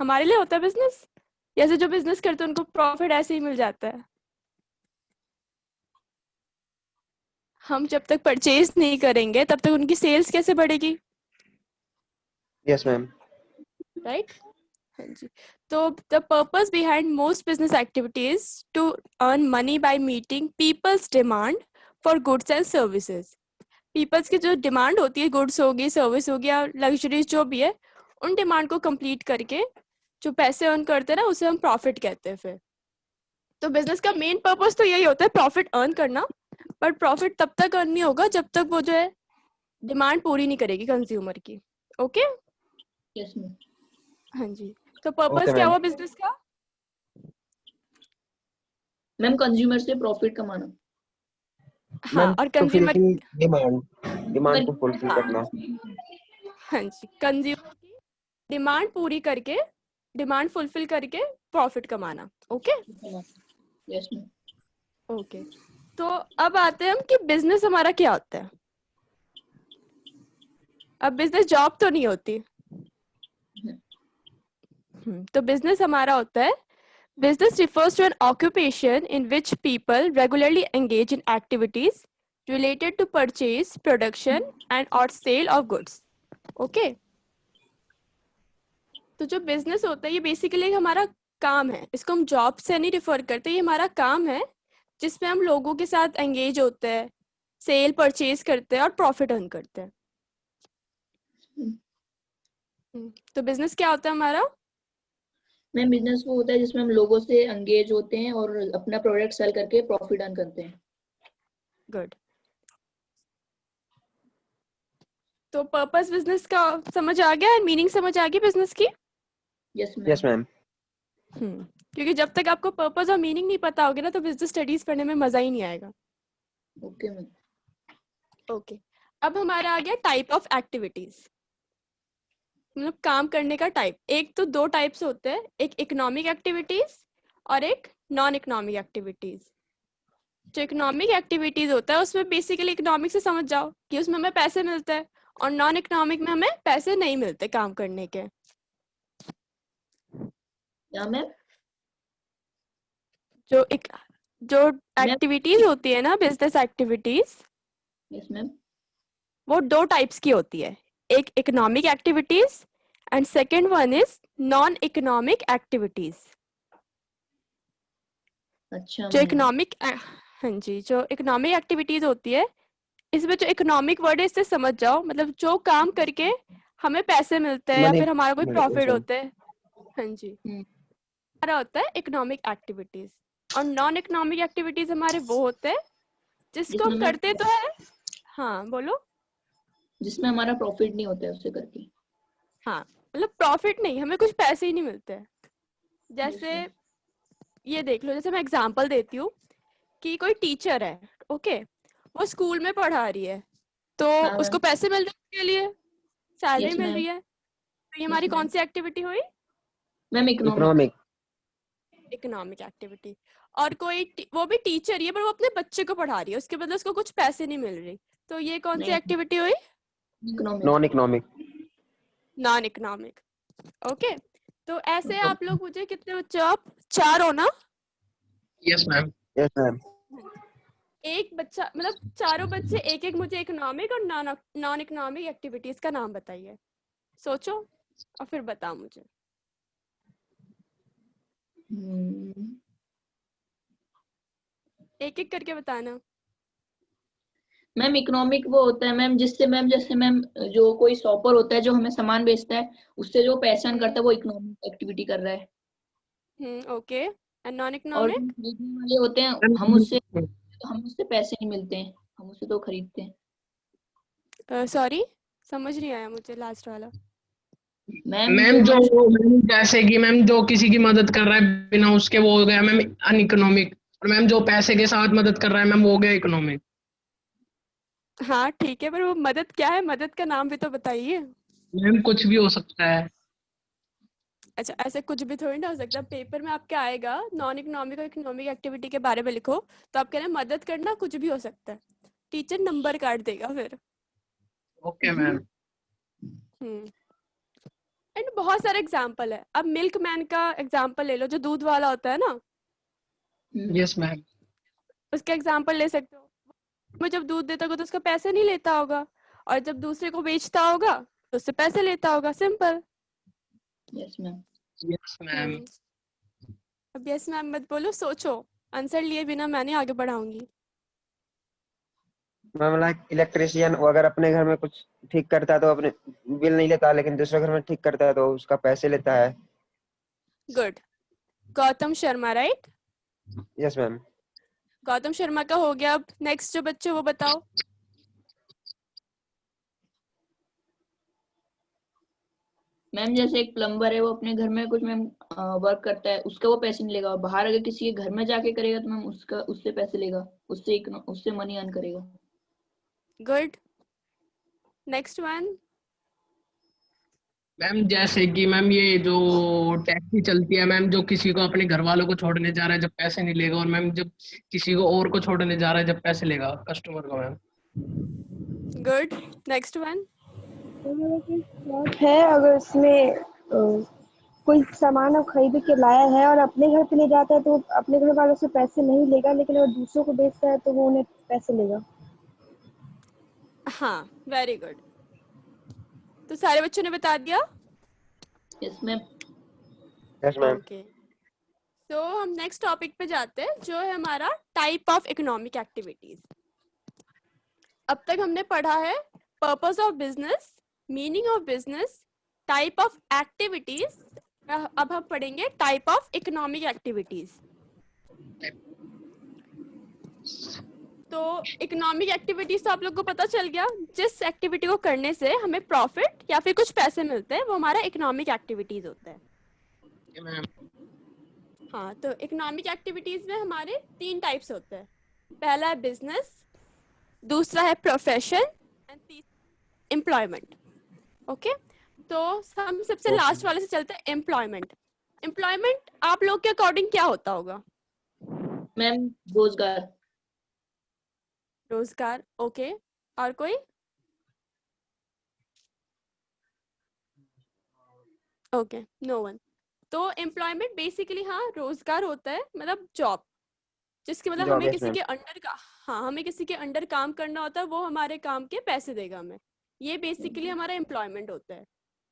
हमारे लिए होता है बिजनेस, जैसे जो बिजनेस करते हैं उनको प्रॉफिट ऐसे ही मिल जाता है। हम जब तक परचेज नहीं करेंगे तब तक उनकी सेल्स कैसे बढ़ेगी? Yes ma'am. राइट। हाँ जी। तो the purpose behind most business activities to earn money by meeting peoples demand for goods and services. Peoples की जो डिमांड होती है, गुड्स होगी, सर्विस होगी या लग्जरीज जो भी है, उन डिमांड को कंप्लीट करके जो पैसे अर्न करते हैं ना, उसे हम प्रॉफिट कहते हैं फिर। तो बिजनेस का मेन पर्पस तो यही होता है, प्रॉफिट अर्न करना। बट प्रॉफिट तब तक अर्न नहीं होगा जब तक वो जो है डिमांड पूरी नहीं करेगी कंज्यूमर की। ओके। Yes ma'am. हाँ जी। तो पर्पस ओके क्या मैम। हुआ बिजनेस का? मैम कंज्यूमर से प्रॉफिट कमाना। हाँ, मैम और तो कंज्यूमर, डिमांड को फुलफिल हाँ करना। हाँ जी, कंज्यूमर की डिमांड पूरी करके, डिमांड फुलफिल करके प्रॉफिट कमाना। ओके। Yes ma'am. ओके। तो अब आते हैं हम कि बिजनेस हमारा क्या होता है। अब बिजनेस जॉब तो नहीं होती। तो बिजनेस हमारा होता है, business refers to an occupation in which people regularly engage in activities related to purchase, production and or sale of goods. Okay? तो जो बिजनेस होता है ये बेसिकली हमारा काम है, इसको हम जॉब से नहीं रिफर करते, ये हमारा काम है जिसमें हम लोगों के साथ एंगेज होते हैं, सेल परचेज करते हैं और प्रॉफिट अर्न करते हैं। तो बिजनेस क्या होता है हमारा? मैम बिजनेस वो होता है जिसमें हम लोगों से एंगेज होते हैं और अपना प्रोडक्ट सेल करके प्रॉफिट अर्न करते हैं। गुड। तो पर्पस बिजनेस का समझ आ गया, मीनिंग समझ आ गई बिजनेस की? Yes yes ma'am. मैम। क्योंकि जब तक आपको पर्पस और मीनिंग नहीं पता होगा ना तो बिजनेस स्टडीज पढ़ने में मजा ही नहीं आएगा। Okay ma'am. ओके। अब हमारा आ गया टाइप ऑफ एक्टिविटीज, मतलब काम करने का टाइप। एक तो दो टाइप्स होते हैं, एक इकोनॉमिक एक्टिविटीज और एक नॉन इकोनॉमिक एक्टिविटीज। जो इकोनॉमिक एक्टिविटीज होता है उसमें बेसिकली इकोनॉमिक से समझ जाओ कि उसमें हमें पैसे मिलते हैं, और नॉन इकोनॉमिक में हमें पैसे नहीं मिलते काम करने के। क्या मैम? जो जो मैम एक्टिविटीज होती है ना, बिजनेस एक्टिविटीज, यस मैम। वो दो टाइप्स की होती है, एक economic activities and second one is non economic activities. अच्छा जो मैम। इकोनॉमिक, हाँ जी, जो इकोनॉमिक एक्टिविटीज होती है, इसमें जो इकोनॉमिक वर्ड है इससे समझ जाओ, मतलब जो काम करके हमें पैसे मिलते हैं या मनी। फिर हमारा कोई प्रॉफिट मैम। होता है। हाँ जी, हम्म। हमारा होता है इकोनॉमिक एक्टिविटीज। और नॉन इकोनॉमिक एक्टिविटीज हमारे वो होते हैं जिसको हम जिसमें मैं करते तो है। हाँ बोलो। जिसमें हमारा प्रॉफिट नहीं होता है उससे करके। हाँ, मतलब प्रॉफिट नहीं, हमें कुछ पैसे ही नहीं मिलते हैं। यस जैसे मैम। ये देख लो, जैसे मैं एग्जांपल देती हूँ कि कोई टीचर है, ओके, वो स्कूल में पढ़ा रही है, तो हाँ उसको मैम। पैसे मिल रहे हैं उसके लिए, सैलरी यस मिल मैम। रही है। तो ये यस हमारी कौन मैम। सी एक्टिविटी हुई? Ma'am economic. Economic. Economic activity. और कोई वो भी टीचर ही है पर वो अपने बच्चे को पढ़ा रही है, उसके बदले उसको कुछ पैसे नहीं मिल रही, तो ये कौन सी नहीं एक्टिविटी हुई? Economic. Non economic. Non economic. Okay. तो ऐसे आप लोग मुझे, कितने बच्चे हो आप? चार हो ना? Yes ma'am. Yes ma'am. एक बच्चा, मतलब चारों बच्चे एक एक मुझे इकोनॉमिक और नॉन इकोनॉमिक एक्टिविटीज का नाम बताइए। सोचो और फिर बताओ मुझे। एक एक करके बताना। मैम इकोनॉमिक वो होता है मैम जिससे मैम जैसे मैम जो कोई शॉपर होता है जो हमें सामान बेचता है उससे जो पैसा earn करता है वो इकोनॉमिक एक्टिविटी कर रहा है। ओके। एंड नॉन और जो इकोनॉमिक? खरीदने वाले होते हैं हम उससे पैसे नहीं मिलते हैं, हम उससे तो खरीदते हैं। सॉरी, समझ नहीं आया मुझे लास्ट वाला। मैम मैम जो जो हम मैम जैसे कि मैम जो किसी की मदद कर रहा है बिना उसके, वो हो गया मैम अनइकोनॉमिक। और मैम जो पैसे के साथ मदद कर रहा है मैम वो हो गया इकोनॉमिक। हाँ ठीक है, पर वो मदद क्या है, मदद का नाम भी तो बताइए। मैम कुछ भी हो सकता है। अच्छा, ऐसे कुछ भी थोड़ी ना हो सकता, पेपर में आपके आएगा नॉन इकोनॉमिक और इकोनॉमिक एक्टिविटी के बारे में लिखो, तो आप कह रहे हैं मदद करना कुछ भी हो सकता है, टीचर नंबर काट देगा फिर। Okay ma'am. हम्म एंड बहुत सारे एग्जाम्पल है। अब मिल्क मैन का एग्जाम्पल ले लो, जो दूध वाला होता है ना, यस मैम। उसका एग्जाम्पल ले सकते हो। वो जब दूध देता होगा तो उसका पैसे नहीं लेता होगा, और जब दूसरे को बेचता होगा तो उससे पैसे लेता होगा। Simple. Yes ma'am. Yes ma'am. अब यस मैम मत बोलो, सोचो। आंसर लिए बिना मैं नहीं आगे बढ़ाऊंगी। मैम लाइक इलेक्ट्रिशियन वो अगर अपने घर में कुछ ठीक करता है तो अपने बिल नहीं लेता, लेकिन दूसरे घर में ठीक करता है तो उसका पैसे लेता है। Good. Gautam Sharma, right? Yes ma'am. Gautam Sharma का हो गया। अब नेक्स्ट जो बच्चे वो बताओ। मैम जैसे एक प्लम्बर है, वो अपने घर में कुछ मैम वर्क करता है, उसका वो पैसे नहीं लेगा। और बाहर अगर किसी के घर में जाके करेगा तो मैम उससे पैसे लेगा, उससे मनी अर्न करेगा। गुड। Next one. मैम जैसे कि मैम ये जो टैक्सी चलती है मैम, जो किसी को अपने घर वालों को छोड़ने जा रहा है जब पैसे नहीं लेगा, और मैम जब किसी को और को छोड़ने जा रहा है जब पैसे लेगा कस्टमर को ma'am. Good. Next one. Shop है, अगर उसमें कोई सामान अब खरीद के लाया है और अपने घर पे ले जाता है तो अपने घर वालों से पैसे नहीं लेगा, लेकिन अगर दूसरों को बेचता है तो वो उन्हें पैसे लेगा। हाँ, वेरी गुड। तो सारे बच्चों ने बता दिया। Yes ma'am. Yes ma'am. Okay, तो हम नेक्स्ट टॉपिक पे जाते हैं, जो है हमारा टाइप ऑफ इकोनॉमिक एक्टिविटीज। अब तक हमने पढ़ा है purpose of business, meaning of business, type of activities. अब हम पढ़ेंगे टाइप ऑफ इकोनॉमिक एक्टिविटीज। तो इकोनॉमिक एक्टिविटीज तो आप लोग को पता चल गया, जिस एक्टिविटी को करने से हमें प्रॉफिट या फिर कुछ पैसे मिलते हैं वो हमारा इकोनॉमिक एक्टिविटीज होता है। मैम हाँ, तो इकोनॉमिक एक्टिविटीज में हमारे 3 टाइप्स होते हैं। पहला है बिजनेस, दूसरा है प्रोफेशन एंड तीसरा एम्प्लॉयमेंट। ओके, तो हम सबसे लास्ट वाले से चलते हैं, एम्प्लॉयमेंट। एम्प्लॉयमेंट आप लोग के अकॉर्डिंग क्या होता होगा? मैम रोजगार। रोजगार। ओके, और कोई? Okay, no one. तो एम्प्लॉयमेंट बेसिकली हाँ रोजगार होता है, मतलब जॉब, जिसके मतलब जॉब, हमें यस किसी मैम। के अंडर का, हाँ हमें किसी के अंडर काम करना होता है, वो हमारे काम के पैसे देगा हमें। ये बेसिकली हमारा एम्प्लॉयमेंट होता है।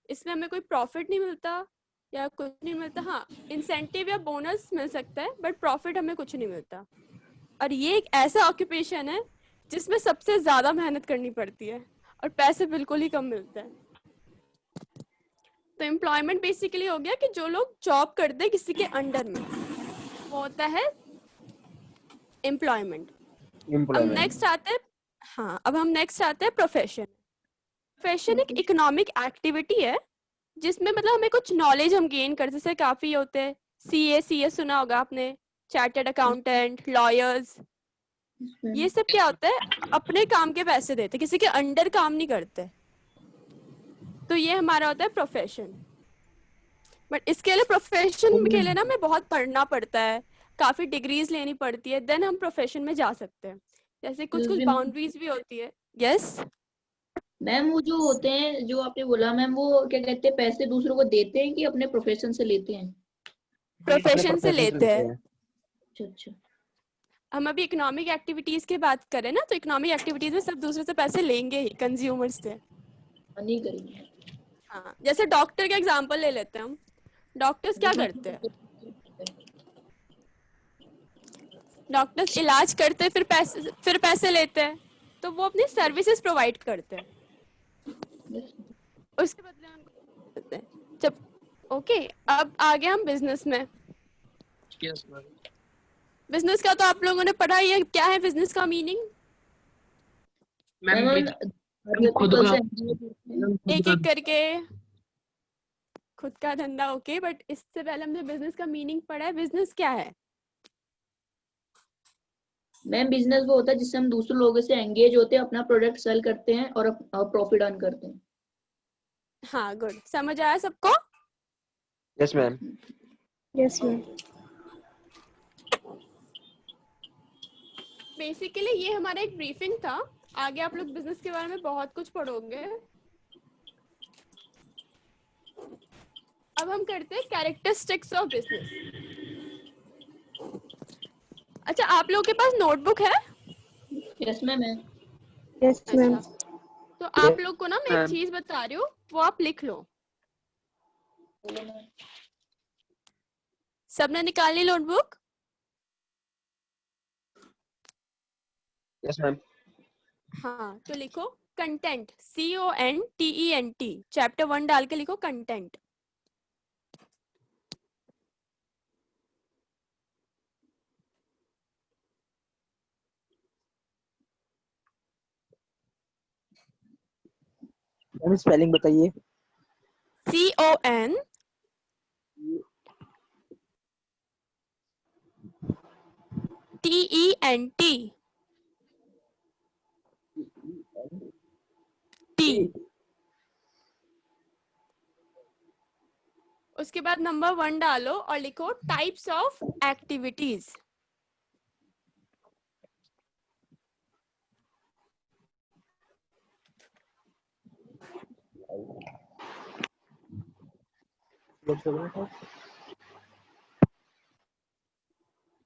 इसमें हमें कोई प्रॉफिट नहीं मिलता या कुछ नहीं मिलता। हाँ, इंसेंटिव या बोनस मिल सकता है, बट प्रॉफिट हमें कुछ नहीं मिलता। और ये एक ऐसा ऑक्यूपेशन है जिसमें सबसे ज्यादा मेहनत करनी पड़ती है और पैसे बिल्कुल ही कम मिलते हैं। तो एम्प्लॉयमेंट बेसिकली हो गया कि जो लोग जॉब करते हैं किसी के अंडर में, वो होता है एम्प्लॉयमेंट। अब एम्प्लॉयमेंट। नेक्स्ट आते हैं, हाँ अब हम नेक्स्ट आते हैं प्रोफेशन। प्रोफेशन एक इकोनॉमिक एक्टिविटी है जिसमें मतलब हमें कुछ नॉलेज हम गेन करते, जैसे काफी होते हैं, सीए सुना होगा आपने, चार्टर्ड अकाउंटेंट, लॉयर्स। ये सब क्या होता है, अपने काम के पैसे देते, किसी के अंडर काम नहीं करते। तो ये हमारा होता है प्रोफेशन। बट इसके लिए प्रोफेशन के लिए ना हमें बहुत पढ़ना पड़ता है, काफी डिग्रीज लेनी पड़ती है, देन हम प्रोफेशन में जा सकते हैं। जैसे कुछ कुछ बाउंड्रीज भी होती है। यस मैम वो जो होते हैं, जो आपने बोला मैम, वो क्या कहते हैं, पैसे दूसरों को देते हैं कि अपने प्रोफेशन से लेते हैं? प्रोफेशन से लेते हैं। अच्छा अच्छा। हम अभी इकोनॉमिक एक्टिविटीज की बात करें ना, तो इकोनॉमिक एक्टिविटीज में सब दूसरे से पैसे लेंगे ही, कंज्यूमर्स से। नहीं करेंगे। हाँ, जैसे डॉक्टर का एग्जांपल ले लेते हैं हम। डॉक्टर्स क्या करते हैं? डॉक्टर्स इलाज करते हैं, फिर पैसे लेते हैं, तो वो अपनी सर्विसेज प्रोवाइड करते हैं, उसके बदले हम देते हैं। जब ओके, अब आगे हम बिजनेस में। Yes ma'am. बिजनेस का तो आप लोगों ने पढ़ा ही है, क्या है बिजनेस का मीनिंग? मैम खुद का एक एक करके खुद का धंधा। ओके, बट इससे पहले हमने बिजनेस का मीनिंग पढ़ा है। बिजनेस क्या है? मैम बिजनेस वो होता है जिससे हम दूसरे लोगों से एंगेज होते हैं, अपना प्रोडक्ट सेल करते हैं और प्रॉफिट अर्न करते हैं। हाँ गुड, समझ आया सबको? Yes ma'am. Yes ma'am. Basically ये हमारा एक ब्रीफिंग था। आगे आप लोग बिजनेस के बारे में बहुत कुछ पढ़ोगे। अब हम करते हैं कैरेक्टरिस्टिक्स ऑफ बिजनेस। अच्छा, आप लोगों के पास नोटबुक है? यस मैम है। Yes ma'am. अच्छा, तो आप लोग को ना मैं एक मैम। चीज बता रही हूँ, वो आप लिख लो। बोलो मैम। सबने निकाल ली नोटबुक? Yes ma'am. हाँ, तो लिखो कंटेंट, CONTENT, चैप्टर 1 डाल के लिखो कंटेंट। मैम स्पेलिंग बताइए। CON TENT T। उसके बाद नंबर 1 डालो और लिखो टाइप्स ऑफ एक्टिविटीज।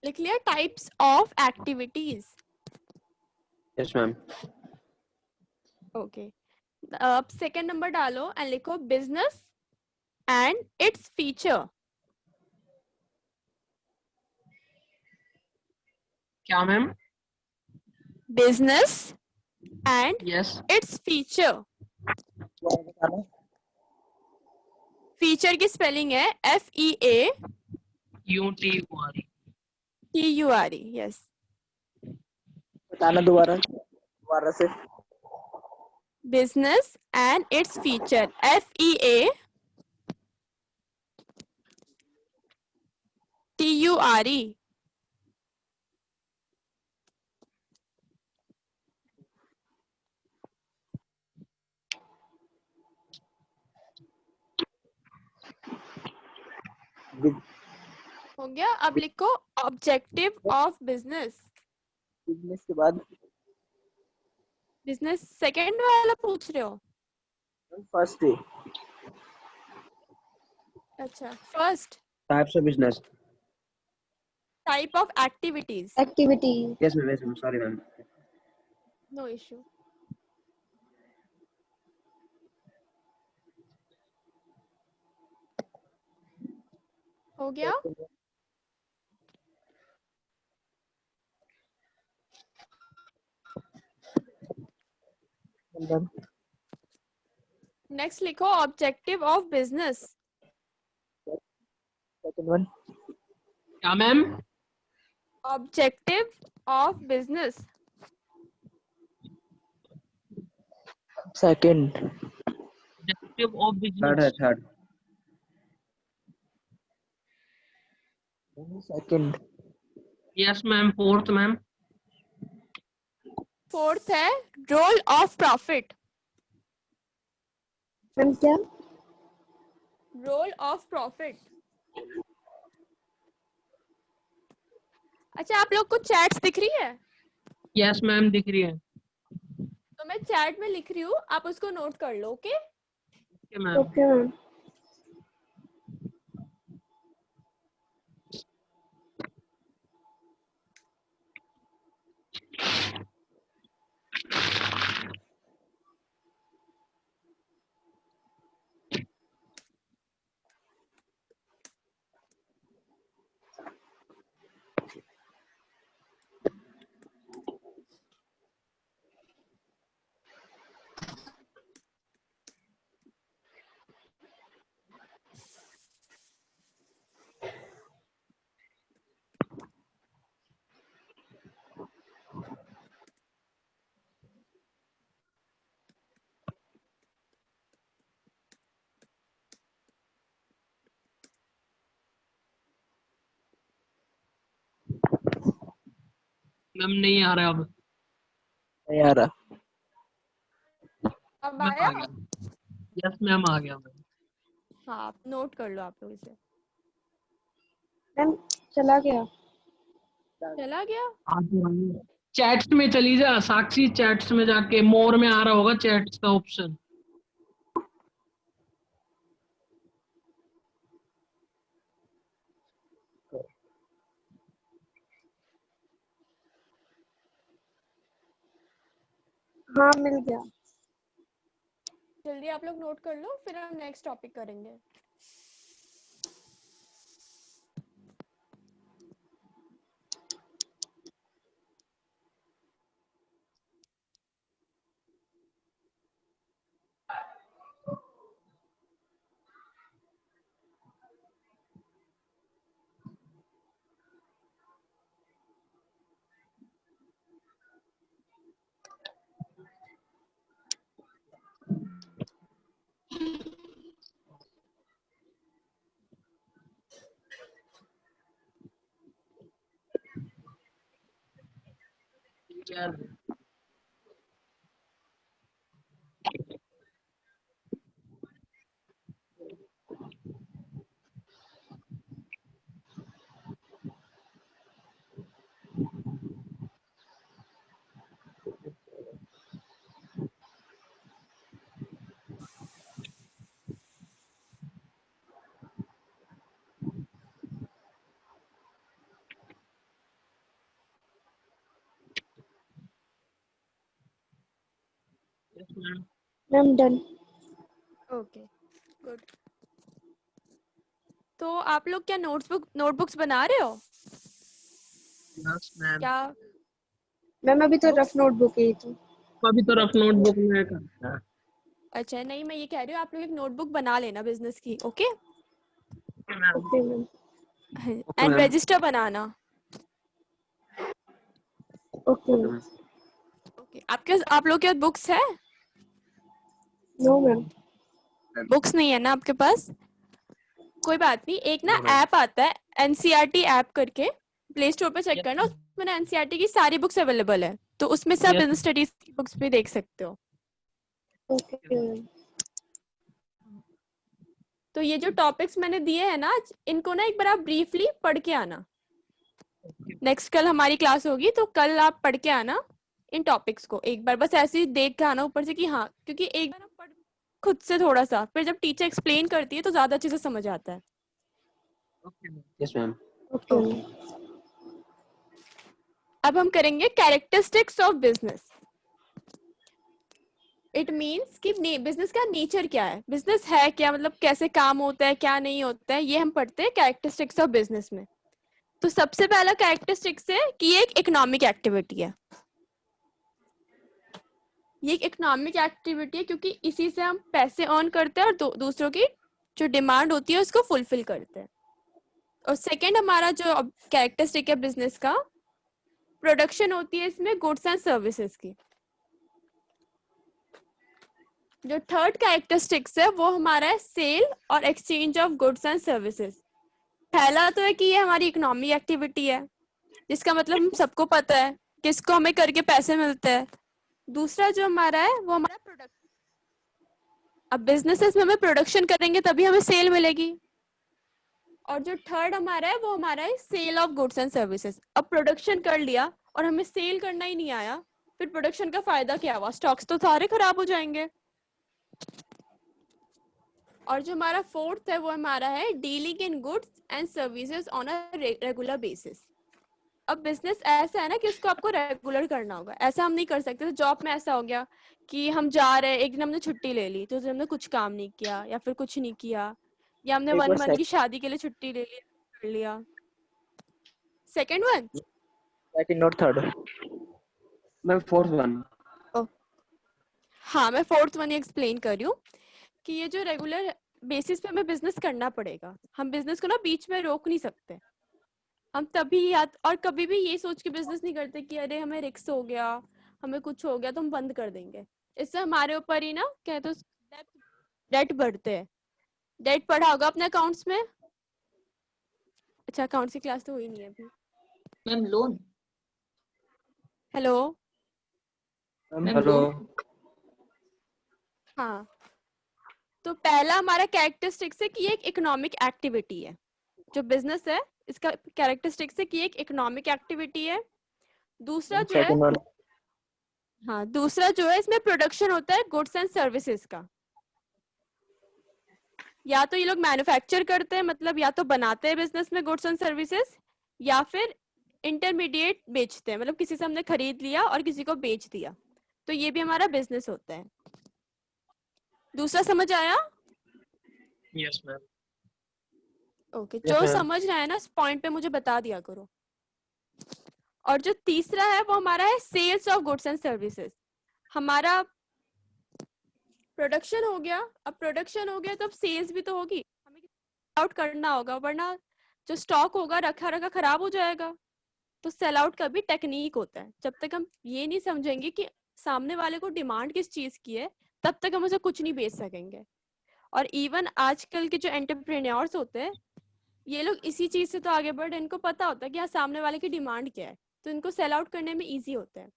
लिख लिया types of activities? Yes ma'am. Okay, अब सेकंड नंबर डालो एंड लिखो बिजनेस एंड इट्स फीचर। क्या ma'am? Business and yes. Its feature. Feature की स्पेलिंग है FEATURE। UTURE। यस। बताना दोबारा से। Business and its feature FEATURE। हो गया? अब लिखो ऑब्जेक्टिव ऑफ बिजनेस। बिजनेस के बाद बिजनेस सेकंड वाला पूछ रहे हो? First day. अच्छा, first types of business. Type of activities. Activity. Yes ma'am, yes ma'am, sorry ma'am. No issue. हो गया? नेक्स्ट लिखो objective of business. Second one. क्या ma'am? Objective of business. Second. Objective of third है, business. Third. Second. Yes ma'am. Fourth ma'am. Fourth है role of profit. Ma'am क्या? Role of profit. अच्छा, आप लोग को चैट्स दिख रही है? यस मैम दिख रही है। तो मैं चैट में लिख रही हूँ, आप उसको नोट कर लो। Okay? Okay ma'am. Okay ma'am. Ma'am नहीं आ रहा अब। नहीं आ रहा। अब मैम आया? आ गया। यस मैम आ गया मैम। हाँ, आप नोट कर लो आप लोग इसे। मैम चला गया। चला गया? चैट्स में चली जा साक्षी, चैट्स में जाके मोर में आ रहा होगा चैट्स का ऑप्शन। हाँ मिल गया। जल्दी आप लोग नोट कर लो, फिर हम नेक्स्ट टॉपिक करेंगे। यार मैम डन। Okay good. तो आप लोग क्या नोटबुक्स बना रहे हो यस मैम, क्या? मैम अभी तो Books? रफ नोटबुक है ये तो। अभी तो रफ नोटबुक में करता है। अच्छा नहीं, मैं ये कह रही हूँ आप लोग एक नोटबुक बना लेना बिजनेस की, okay? Okay ma'am. And ma'am. Register banana. Okay ma'am. Okay, आप लोग के बुक्स है? No ma'am. बुक्स नहीं है ना आपके पास? कोई बात नहीं, एक ना No, ma'am. ऐप आता है एनसीईआरटी ऐप करके, प्ले स्टोर पे चेक करना, उसमें ना एनसीईआरटी की सारी बुक्स अवेलेबल है, तो उसमें से आप Yes. बिजनेस स्टडीज की बुक्स भी देख सकते हो। Okay ma'am. तो ये जो टॉपिक्स मैंने दिए हैं ना आज, इनको ना एक बार आप ब्रीफली पढ़ के आना। नेक्स्ट कल हमारी क्लास होगी, तो कल आप पढ़ के आना इन टॉपिक्स को एक बार, बस ऐसे ही देख के आना ऊपर से कि हाँ, क्योंकि एक बार आप पढ़ खुद से थोड़ा सा, फिर जब टीचर एक्सप्लेन करती है तो ज्यादा अच्छे से समझ आता है। Yes, ma'am. Okay okay, ma'am. अब हम करेंगे characteristics of business. It means कि बिजनेस का नेचर क्या है, बिजनेस है क्या, मतलब कैसे काम होता है, क्या नहीं होता है, ये हम पढ़ते हैं कैरेक्टरिस्टिक्स ऑफ बिजनेस में। तो सबसे पहला कैरेक्टरिस्टिक्स है कि ये एक इकोनॉमिक एक्टिविटी है। ये एक इकोनॉमिक एक्टिविटी है क्योंकि इसी से हम पैसे अर्न करते हैं और दूसरों की जो डिमांड होती है उसको फुलफिल करते हैं। और सेकंड हमारा जो कैरेक्टरिस्टिक है बिजनेस का, प्रोडक्शन होती है इसमें गुड्स एंड सर्विसेज की। जो थर्ड कैरेक्टरिस्टिक्स है वो हमारा है सेल और exchange of goods and services. पहला तो है कि ये हमारी इकोनॉमिक एक्टिविटी है, जिसका मतलब हम सबको पता है किसको हमें करके पैसे मिलते हैं। दूसरा जो हमारा है वो हमारा प्रोडक्ट, अब बिजनेसेस में हमें प्रोडक्शन करेंगे तभी हमें सेल मिलेगी। और जो थर्ड हमारा है वो हमारा है sale of goods and services. अब प्रोडक्शन कर लिया और हमें सेल करना ही नहीं आया, फिर प्रोडक्शन का फायदा क्या हुआ, स्टॉक्स तो सारे खराब हो जाएंगे। और जो हमारा फोर्थ है वो हमारा है dealing in goods and services on a regular basis. अब बिजनेस ऐसा है ना कि उसको आपको रेगुलर करना होगा, ऐसा हम नहीं कर सकते। तो जॉब में ऐसा हो गया कि हम जा रहे हैं, एक दिन हमने छुट्टी ले ली तो उस दिन हमने कुछ काम नहीं किया या फिर कुछ नहीं किया, या हमने एक 1 बार मंथ की शादी के लिए छुट्टी ले ली, कर लिया। Second one, second note third. Ma'am, fourth one. हाँ मैं फोर्थ वन एक्सप्लेन कर रही हूँ कि ये जो रेगुलर बेसिस पे हमें बिजनेस करना पड़ेगा, हम बिजनेस को ना बीच में रोक नहीं सकते। हम तभी याद और कभी भी ये सोच के बिजनेस नहीं करते कि अरे हमें रिस्क हो गया, हमें कुछ हो गया तो हम बंद कर देंगे। इससे हमारे ऊपर ही ना क्या तो डेट बढ़ते हैं। डेट पढ़ा होगा अपने अकाउंट्स में? अच्छा, अकाउंट्स की क्लास तो हुई नहीं है अभी। Ma'am loan. Hello, ma'am Hello. Loan. हाँ, तो पहला हमारा कैरेक्टरिस्टिक्स है कि ये एक इकोनॉमिक एक्टिविटी है। जो बिजनेस है इसका कैरेक्टरिस्टिक्स है कि ये एक इकोनॉमिक एक्टिविटी है। दूसरा जो है, सेकंड वन। हाँ दूसरा जो है इसमें प्रोडक्शन होता है गुड्स एंड सर्विसेज का। या तो ये लोग मैन्युफैक्चर करते हैं, मतलब या तो बनाते हैं बिजनेस में गुड्स एंड सर्विसेज, या फिर इंटरमीडिएट बेचते हैं, मतलब किसी से हमने खरीद लिया और किसी को बेच दिया, तो ये भी हमारा बिजनेस होता है। दूसरा समझ आया? Yes ma'am. ओके, Yes, जो ma'am. समझ रहा है ना, इस पॉइंट पे मुझे बता दिया करो। और जो तीसरा है वो हमारा है sales of goods and services. हमारा प्रोडक्शन हो गया, अब प्रोडक्शन हो गया तो अब सेल्स भी तो होगी, हमें आउट करना होगा, वरना जो स्टॉक होगा रखा रखा खराब हो जाएगा। तो सेल आउट का भी टेक्निक होता है। जब तक हम ये नहीं समझेंगे कि सामने वाले को डिमांड किस चीज की है, तब तक हम उसे कुछ नहीं बेच सकेंगे। और इवन आजकल के जो एंटरप्रेन्योर्स होते हैं, ये लोग इसी चीज से तो आगे बढ़, इनको पता होता है कि हाँ सामने वाले की डिमांड क्या है, तो इनको सेल आउट करने में इजी होता है।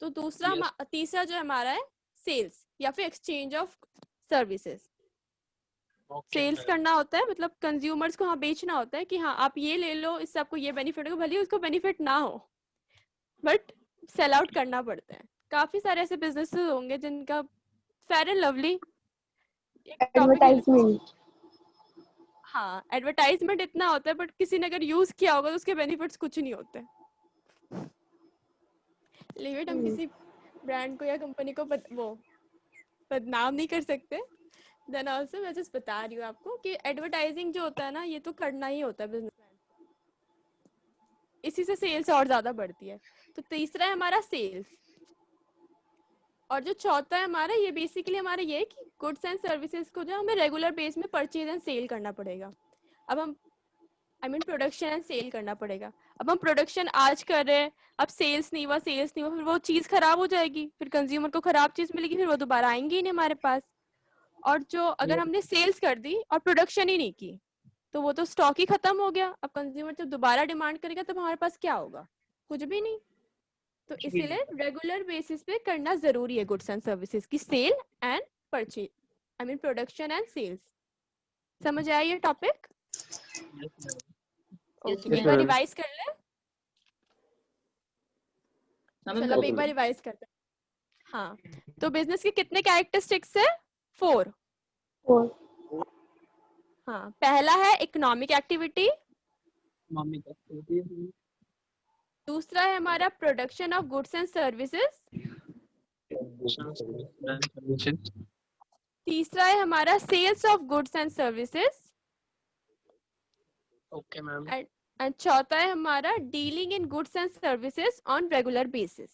तो दूसरा तीसरा जो हमारा है सेल्स या फिर एक्सचेंज ऑफ सर्विसेज। सेल्स करना होता है, मतलब कंज्यूमर्स को हाँ बेचना होता है कि हाँ आप ये ले लो, इससे आपको ये बेनिफिट होगा, भले ही उसको बेनिफिट ना हो, बट सेल आउट करना पड़ता है। काफी सारे ऐसे बिजनेसेस होंगे जिनका फेयर एंड लवली एक टॉपिक है। एडवर्टाइजमेंट। हाँ, एडवर्टाइजमेंट इतना होता है, बट किसी ने अगर यूज किया होगा तो उसके बेनिफिट्स कुछ नहीं होते। लिमिट, हम किसी ब्रांड को या कंपनी को वो बदनाम नहीं कर सकते। देन ऑल्सो मैं जस्ट बता रही हूँ आपको कि एडवर्टाइजिंग जो होता है ना, ये तो करना ही होता है बिजनेस, इसी से सेल्स और ज्यादा बढ़ती है। तो तीसरा है हमारा सेल्स। और जो चौथा है हमारा, ये बेसिकली हमारा ये है कि गुड्स एंड सर्विसेज को जो हमें रेगुलर बेस में परचेज एंड सेल करना पड़ेगा। अब हम प्रोडक्शन एंड सेल करना पड़ेगा। अब हम प्रोडक्शन आज कर रहे हैं, अब सेल्स नहीं हुआ, फिर वो चीज खराब हो जाएगी, फिर कंज्यूमर को खराब चीज मिलेगी, फिर वो दोबारा आएंगे ही नहीं हमारे पास। और जो अगर हमने सेल्स कर दी और प्रोडक्शन ही नहीं की, तो वो तो स्टॉक ही खत्म हो गया। अब कंज्यूमर जब दोबारा डिमांड करेगा तब हमारे पास क्या होगा? कुछ भी नहीं। तो इसीलिए रेगुलर बेसिस पे करना जरूरी है गुड्स एंड सर्विसेज की sale and purchase, production and sales. समझ आया ये टॉपिक? ओके, Yes, एक बार ma'am. रिवाइज कर ले। चलो अब एक बार रिवाइज करते हैं। हाँ, तो बिजनेस के कितने कैरेक्टरिस्टिक्स है? 4। हाँ, पहला है इकोनॉमिक एक्टिविटी, दूसरा है हमारा production of goods and services, तीसरा है हमारा sales of goods and services, okay ma'am. And चौथा है हमारा dealing in goods and services on regular basis.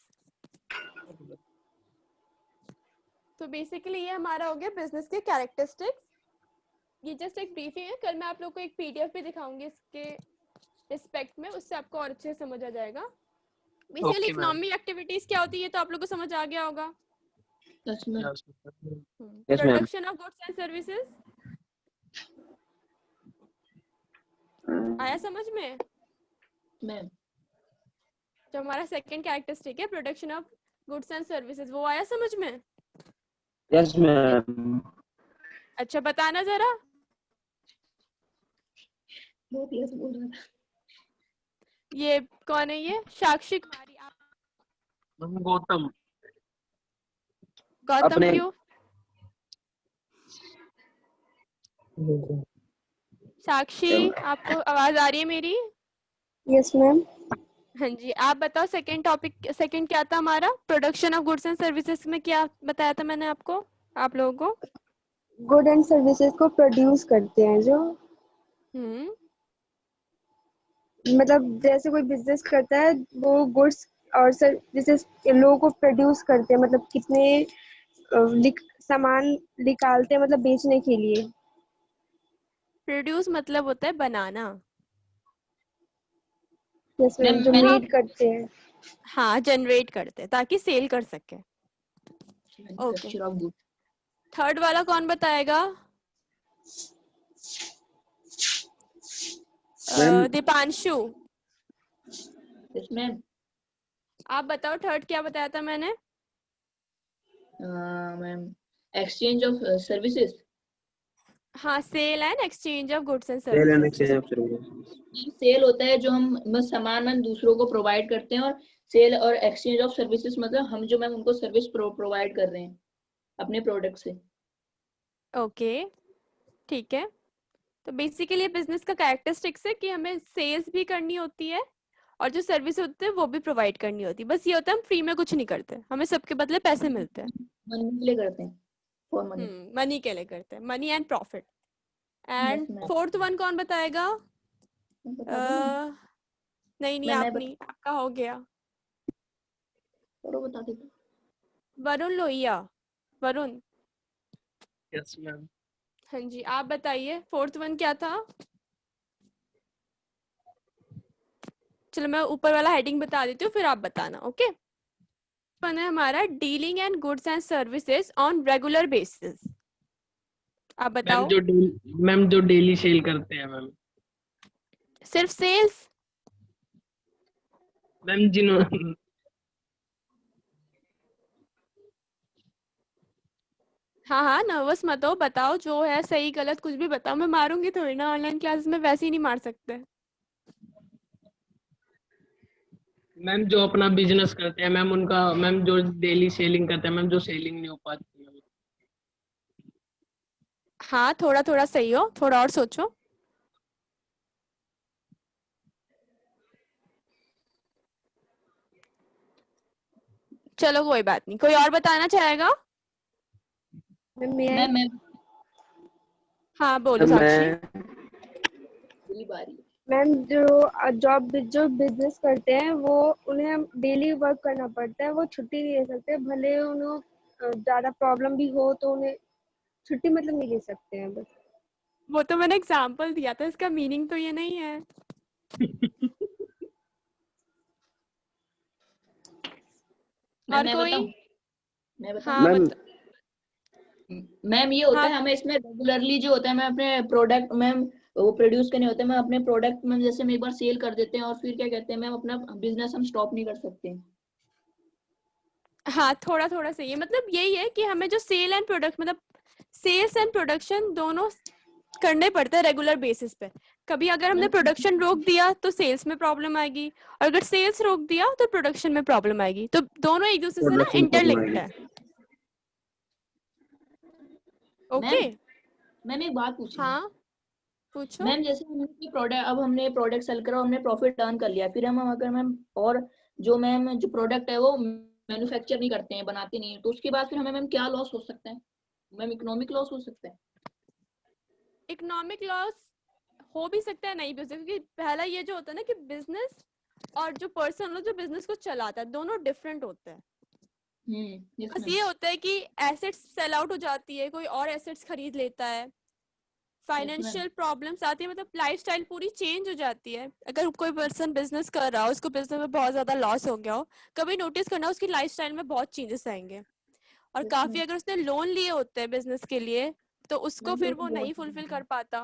तो बेसिकली ये हमारा हो गया बिजनेस के कैरेक्टरिस्टिक्स। ये जस्ट एक ब्रीफिंग है, कल मैं आप लोग को एक पीडीएफ भी दिखाऊंगी इसके रिस्पेक्ट में, उससे आपको और अच्छे से समझ आ जाएगा। बेसिकली इकोनॉमिक एक्टिविटीज क्या होती है तो आप लोग को समझ आ गया होगा। Yes, ma'am. Production of goods and services आया समझ में? मैम जो हमारा सेकंड कैरेक्टरिस्टिक है production of goods and services, वो आया समझ में? Yes, ma'am. अच्छा, बताना जरा। बहुत यस बोल रहा था। ये कौन है? ये साक्षी कुमारी। आप गौतम। गौतम अपने- क्यों? साक्षी, आपको आवाज आ रही है मेरी? Yes ma'am. हाँ जी, आप बताओ सेकंड टॉपिक, सेकंड क्या था हमारा? Production of goods and services में क्या बताया था मैंने आपको, आप लोगों को? गुड एंड सर्विसेज को प्रोड्यूस करते हैं जो, मतलब जैसे कोई बिजनेस करता है वो गुड्स और सर्विसेज लोगों को प्रोड्यूस करते हैं, मतलब कितने सामान निकालते हैं मतलब बेचने के लिए। प्रोड्यूस मतलब होता है बनाना। यस मैम, जो मैंने- मेड करते हैं। हाँ, जनरेट करते हैं ताकि सेल कर सके। Manufacture of good. थर्ड वाला कौन बताएगा? Ma'am- Deepanshu, yes ma'am. आप बताओ थर्ड क्या बताया था मैंने? Ma'am exchange of services. हाँ, sale and exchange of goods and Sale and services. exchange of services. Sale होता है जो हम बस सामान मैम दूसरों को प्रोवाइड करते हैं, और सेल और एक्सचेंज ऑफ सर्विसेज मतलब हम जो मैम उनको सर्विस प्रोवाइड कर रहे हैं अपने प्रोडक्ट से। ओके, ठीक है। तो बेसिकली बिजनेस का कैरेक्टरिस्टिक्स है कि हमें सेल्स भी करनी होती है और जो सर्विस होते हैं वो भी प्रोवाइड करनी होती है। बस ये होता है हम फ्री में कुछ नहीं करते, हमें सबके बदले पैसे मिलते हैं। मनी के लिए करते हैं, फॉर मनी। मनी के लिए करते हैं, money and profit. And Yes, ma'am. Fourth one कौन बताएगा? बता दो मैम, नहीं मैं आप बता- नहीं, आपका हो गया। करो बता देते। वरुण लोहिया, वरुण। Yes ma'am. हाँ जी, आप बताइए फोर्थ वन क्या था? चलो मैं ऊपर वाला हेडिंग बता देती हूँ, फिर आप बताना। ओके, वन है हमारा dealing and goods and services on regular basis. आप बताओ। मैम जो डेली सेल करते हैं मैम। सिर्फ सेल्स? मैम जिन्होंने हाँ नर्वस मत हो, बताओ जो है सही गलत कुछ भी बताओ, मैं मारूंगी थोड़ी ना, ऑनलाइन क्लासेस में वैसे ही नहीं मार सकते। मैम जो अपना बिजनेस करते हैं मैम, उनका मैम जो डेली सेलिंग करते हैं मैम, जो सेलिंग नहीं हो पाती है। हाँ थोड़ा थोड़ा सही हो, थोड़ा और सोचो। चलो कोई बात नहीं, कोई और बताना चाहेगा? मैं हाँ बोलो साक्षी। मेरी बारी। मैम जो बिजनेस करते हैं वो उन्हें डेली वर्क करना पड़ता है, वो छुट्टी नहीं ले सकते, भले उन्हें ज्यादा प्रॉब्लम भी हो तो उन्हें छुट्टी मतलब नहीं ले सकते हैं बस। वो तो मैंने एग्जाम्पल दिया था, इसका मीनिंग तो ये नहीं है। और मैं कोई? बताऊं? मैं बताऊं? हाँ मैम मैम ये होता हाँ है हमें इसमें रेगुलरली जो होता है, मैं अपने प्रोडक्ट मैम वो प्रोड्यूस करने होते हैं, मैं अपने प्रोडक्ट मैम जैसे हम एक बार सेल कर देते हैं और फिर क्या कहते हैं मैम अपना बिजनेस हम स्टॉप नहीं कर सकते। हाँ थोड़ा थोड़ा सही है, मतलब यही है कि हमें जो सेल एंड प्रोडक्ट मतलब सेल्स एंड प्रोडक्शन दोनों करने पड़ते हैं रेगुलर बेसिस पे। कभी अगर हमने प्रोडक्शन रोक दिया तो सेल्स में प्रॉब्लम आएगी, और अगर सेल्स रोक दिया तो प्रोडक्शन में प्रॉब्लम आएगी, तो दोनों एक दूसरे से ना प्रोडक्शन इंटरलिंक्ड है। ओके मैम एक बात पूछी। हाँ पूछो। मैम जैसे हमने प्रोडक्ट, अब हमने प्रोडक्ट सेल करा, हमने प्रॉफिट अर्न कर लिया, फिर हम अगर मैम और जो मैम जो प्रोडक्ट है वो मैन्युफैक्चर नहीं करते हैं, बनाते नहीं है, तो उसके बाद फिर हमें मैम क्या लॉस हो सकता है? मैम इकोनॉमिक लॉस हो सकता है। इकोनॉमिक लॉस हो भी सकता है, नहीं भी हो सकता, क्योंकि पहला ये जो होता है ना कि बिजनेस और जो पर्सन जो बिजनेस को चलाता है दोनों डिफरेंट होते हैं। यस बस मैम। ये होता है कि एसेट्स सेल आउट हो जाती है, कोई और एसेट्स खरीद लेता है, फाइनेंशियल प्रॉब्लम्स आती है, मतलब लाइफस्टाइल पूरी चेंज हो जाती है। अगर कोई पर्सन बिजनेस कर रहा हो, उसको बिजनेस में बहुत ज्यादा लॉस हो गया हो, कभी नोटिस करना उसकी लाइफस्टाइल में बहुत चेंजेस आएंगे। और काफी अगर उसने लोन लिए होते हैं बिजनेस के लिए तो उसको फिर वो नहीं फुलफिल कर पाता।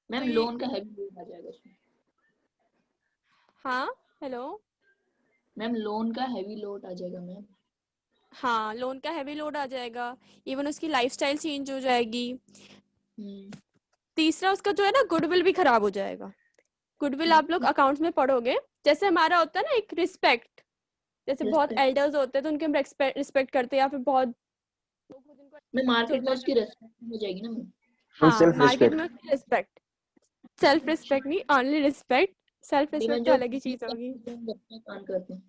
मैम तो ये लोन का हैवी लोड आ जाएगा उसमें। हाँ हेलो। मैम लोन का हैवी लोड आ जाएगा मैम। हाँ लोन का हैवी लोड आ जाएगा, इवन उसकी लाइफस्टाइल चेंज हो जाएगी। तीसरा उसका जो है ना गुडविल भी खराब हो जाएगा। गुडविल आप लोग अकाउंट्स में पढ़ोगे, जैसे हमारा होता है ना एक रिस्पेक्ट, जैसे बहुत एल्डर्स होते हैं तो उनके हम रिस्पेक्ट करते हैं, या फिर बहुत मैं मार्केट में छोटा उसकी रेस्पेक्ट हो जाएगी ना मैम। हाँ self मार्केट respect. में रिस्पेक्ट, सेल्फ रिस्पेक्ट नहीं ओनली रिस्पेक्ट, सेल्फ रिस्पेक्ट तो जो अलग ही चीज होगी। काम करते हैं।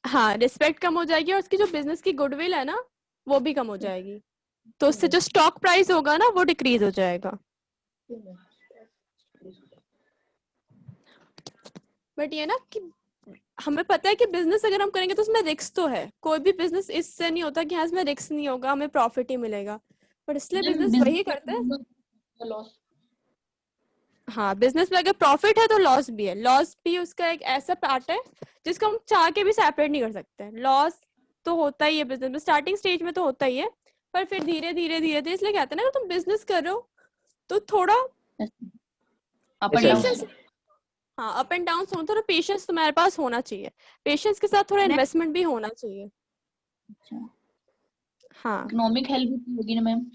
हाँ रिस्पेक्ट कम हो जाएगी और उसकी जो बिजनेस की गुडविल है ना वो भी कम हो जाएगी, तो उससे जो स्टॉक प्राइस होगा ना वो डिक्रीज हो जाएगा। बट ये ना कि हमें पता है कि बिजनेस अगर हम करेंगे तो उसमें रिस्क तो है, कोई भी बिजनेस इससे नहीं होता कि हाँ इसमें रिस्क नहीं होगा हमें प्रॉफिट ही मिलेगा, बट इसलिए बिजनेस वही करते हैं। लॉस। हाँ बिजनेस में अगर प्रॉफिट है तो लॉस भी है, लॉस भी उसका एक ऐसा पार्ट है जिसको हम चाह के भी सेपरेट नहीं कर सकते। लॉस तो होता ही है बिजनेस में, स्टार्टिंग स्टेज में तो होता ही है, पर फिर धीरे धीरे धीरे धीरे, इसलिए कहते हैं ना अगर तुम बिजनेस कर रहे हो तो थोड़ा अप एंड Patience. डाउन। हाँ अप एंड डाउन होना, थोड़ा पेशेंस तुम्हारे पास होना चाहिए, पेशेंस के साथ थोड़ा इन्वेस्टमेंट भी होना चाहिए। हाँ इकोनॉमिक हेल्प भी होगी ना मैम।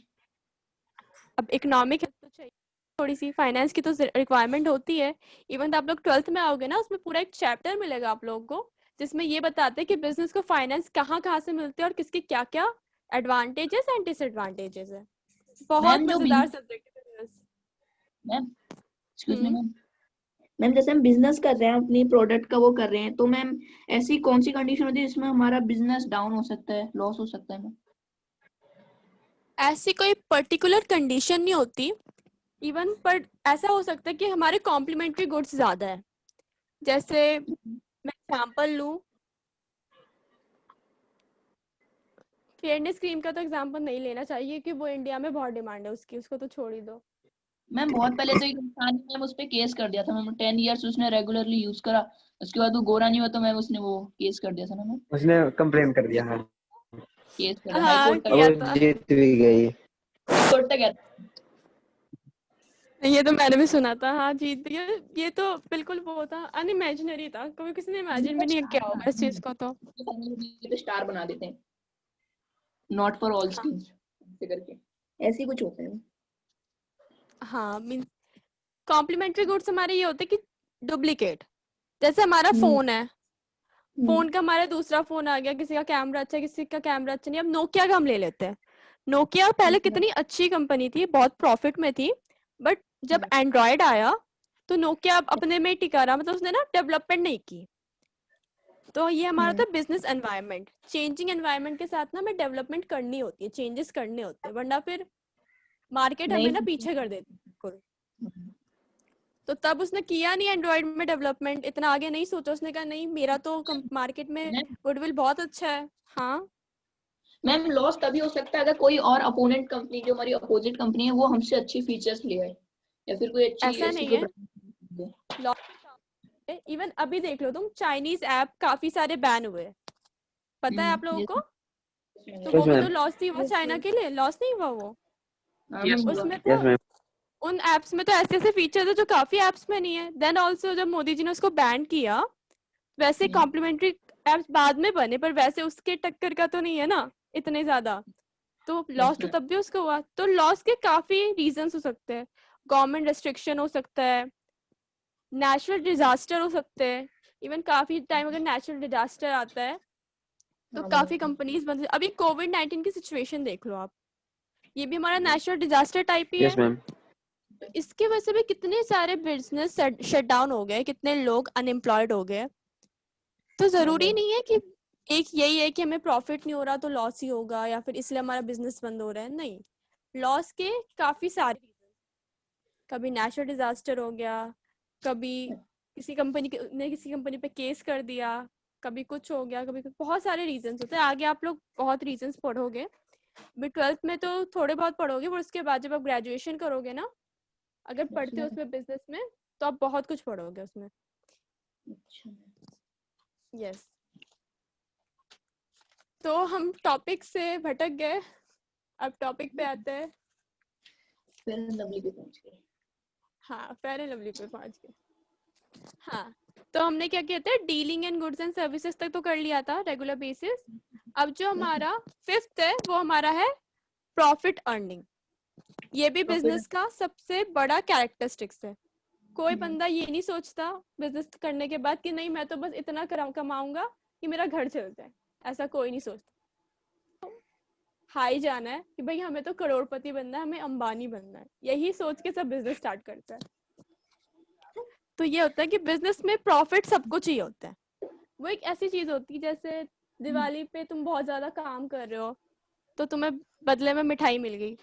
अब इकोनॉमिक हेल्प तो चाहिए, थोड़ी सी फाइनेंस की तो रिक्वायरमेंट होती है। इवन आप लोग 12th में आओगे ना उसमें पूरा एक चैप्टर मिलेगा आप लोगों को जिसमें ये बताते हैं कि बिजनेस को फाइनेंस कहाँ कहाँ से मिलते हैं और किसके क्या क्या एडवांटेजेस एंड डिसएडवांटेजेस है। बहुत मैम जो मजेदार सब्जेक्ट है business. Ma'am excuse me ma'am, ma'am जैसे हम बिजनेस कर रहे हैं, अपनी प्रोडक्ट का वो कर रहे हैं, तो मैम ऐसी कौन सी कंडीशन होती है जिसमें हमारा बिजनेस डाउन हो सकता है, लॉस हो सकता है मैम? ऐसी कोई पर्टिकुलर कंडीशन नहीं होती इवन, पर ऐसा हो सकता है कि हमारे कॉम्प्लीमेंट्री गुड्स ज्यादा है। जैसे मैं एग्जांपल लूं, फेयरनेस क्रीम का तो एग्जांपल नहीं लेना चाहिए कि वो इंडिया में बहुत डिमांड है उसकी, उसको तो छोड़ ही दो। मैम बहुत पहले तो एक इंसान ने मैम उस पे केस कर दिया था मैम, 10 इयर्स उसने रेगुलरली यूज करा, उसके बाद वो गोरा नहीं हुआ तो मैम उसने वो केस कर दिया था ना मैम, उसने कंप्लेन कर दिया। हाँ, केस कर हाई हाँ कोर्ट तक, और किया वो था, जीत भी गई। हाई कोर्ट तक गया था। ये तो मैंने भी सुना था। हाँ जीत गया। ये तो बिल्कुल वो था, अनइमेजिनरी था, कभी किसी ने इमेजिन भी नहीं किया होगा इस चीज को। तो स्टार बना देते हैं, नॉट फॉर ऑल स्किन्स करके, ऐसे ही कुछ होता है। हाँ मीन कॉम्प्लीमेंट्री गुड्स हमारे ये होते हैं कि डुप्लीकेट, जैसे हमारा फोन है, फोन का हमारा दूसरा फोन आ गया, किसी का कैमरा अच्छा है, किसी का कैमरा अच्छा नहीं। अब नोकिया का हम ले लेते हैं। नोकिया पहले कितनी अच्छी कंपनी थी, बहुत प्रॉफिट में थी, बट जब एंड्रॉयड आया तो नोकिया अपने में ही टिका रहा, मतलब उसने ना डेवलपमेंट नहीं की। तो ये हमारा था बिजनेस एनवायरनमेंट, चेंजिंग एनवायरनमेंट के साथ ना हमें डेवलपमेंट करनी होती है, चेंजेस करने होते हैं, वरना फिर मार्केट हमें ना पीछे कर देती है बिल्कुल। तो तब उसने किया नहीं एंड्रॉइड में डेवलपमेंट, इतना आगे नहीं सोचा, उसने कहा नहीं मेरा तो मार्केट में गुडविल बहुत अच्छा है। हाँ मैम लॉस तभी हो सकता है अगर कोई और अपोनेंट कंपनी, जो हमारी अपोजिट कंपनी है, वो हमसे अच्छी फीचर्स ले आए या फिर कोई अच्छी ऐसा ऐसी नहीं कोई है, brand लॉस इवन अभी देख लो तुम, चाइनीज ऐप काफी सारे बैन हुए, पता है आप लोगों को? तो वो यस भी मैम, तो लॉस थी, वो चाइना के लिए लॉस नहीं हुआ वो। यस उसमें यस तो मैम, उन एप्स में तो ऐसे ऐसे फीचर्स है जो काफी एप्स में नहीं है। देन ऑल्सो जब मोदी जी ने उसको बैन किया, वैसे कॉम्प्लीमेंट्री एप्स बाद में बने, पर वैसे उसके टक्कर का तो नहीं है ना इतने ज्यादा, तो लॉस तो तब भी उसको हुआ। तो लॉस के काफी रीजंस हो सकते हैं, गवर्नमेंट रेस्ट्रिक्शन हो सकता है, नेचुरल डिजास्टर हो सकते हैं। इवन काफी टाइम अगर नेचुरल डिजास्टर आता है तो काफी कंपनीज बंद, अभी कोविड-19 की सिचुएशन देख लो आप, ये भी हमारा नेचुरल डिजास्टर टाइप ही है। यस मैम, तो इसके वजह से भी कितने सारे बिजनेस शट डाउन हो गए, कितने लोग अनएम्प्लॉयड हो गए। तो जरूरी नहीं है कि एक यही है कि हमें प्रॉफिट नहीं हो रहा तो लॉस ही होगा, या फिर इसलिए हमारा बिजनेस बंद हो रहा है। नहीं, लॉस के काफी सारे, कभी नेचुरल डिजास्टर हो गया, कभी किसी कंपनी ने किसी कंपनी पे केस कर दिया, कभी कुछ हो गया, कभी बहुत सारे रीजंस होते हैं। आगे आप लोग बहुत रीजंस पढ़ोगे, बट 12th में तो थोड़े बहुत पढ़ोगे, पर उसके बाद जब आप ग्रेजुएशन करोगे ना, अगर पढ़ते हो उसमें बिजनेस में, तो आप बहुत कुछ पढ़ोगे उसमें। यस तो हम टॉपिक से भटक गए, अब टॉपिक पे आते हैं। फेयर एंड लवली पे पहुंच गए। हाँ फेयर एंड लवली पे पहुंच गए। हाँ तो हमने क्या किया था, dealing in goods and services तक तो कर लिया था रेगुलर बेसिस। अब जो हमारा 5th है वो हमारा है प्रॉफिट अर्निंग। ये भी बिजनेस का सबसे बड़ा कैरेक्टरिस्टिक्स है। कोई बंदा ये नहीं सोचता बिजनेस करने के बाद कि नहीं मैं तो बस इतना कमाऊंगा कि मेरा घर चल जाए, ऐसा कोई नहीं सोचता। हाई जाना है कि भाई हमें तो करोड़पति बनना है, हमें अंबानी बनना है, यही सोच के सब बिजनेस स्टार्ट करता है। तो ये होता है कि बिजनेस में प्रॉफिट सबको चाहिए होता है। वो एक ऐसी चीज होती है जैसे दिवाली पे तुम बहुत ज्यादा काम कर रहे हो तो तुम्हें बदले में मिठाई मिल गई,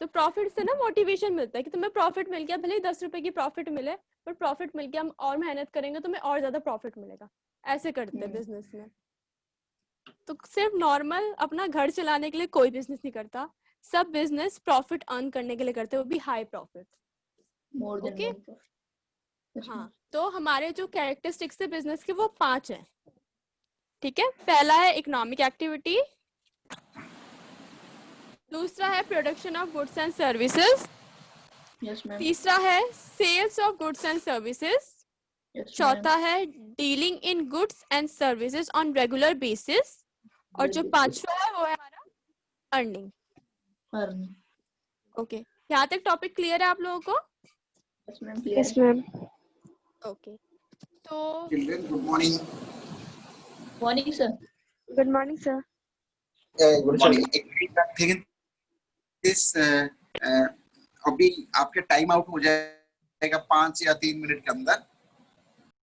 तो प्रॉफिट से ना मोटिवेशन मिलता है कि तुम्हें प्रॉफिट मिल गया, भले ही 10 रुपए की प्रॉफिट मिले, पर प्रॉफिट मिल गया, हम और मेहनत करेंगे तो हमें और ज्यादा प्रॉफिट मिलेगा। ऐसे करते हैं बिजनेस में। तो सिर्फ नॉर्मल अपना घर चलाने के लिए कोई बिजनेस नहीं करता, सब बिजनेस प्रॉफिट अर्न करने के लिए करते हैं, वो भी high profit. More than okay हाँ, तो हमारे जो कैरेक्टरिस्टिक्स है बिजनेस के वो 5 हैं। ठीक है, पहला है इकोनॉमिक एक्टिविटी, दूसरा है production of goods and services, yes ma'am, तीसरा है sales of goods and services, चौथा है dealing in goods and services on regular basis, और जो पांचवा है वो है हमारा अर्निंग। ओके यहाँ तक टॉपिक क्लियर है आप लोगों को? Yes ma'am. ओके तो Children, good morning. Morning sir. Good morning sir. Good morning. एक थिंग दिस अभी आपके टाइम आउट हो जाए जाएगा 5 या 3 मिनट के अंदर।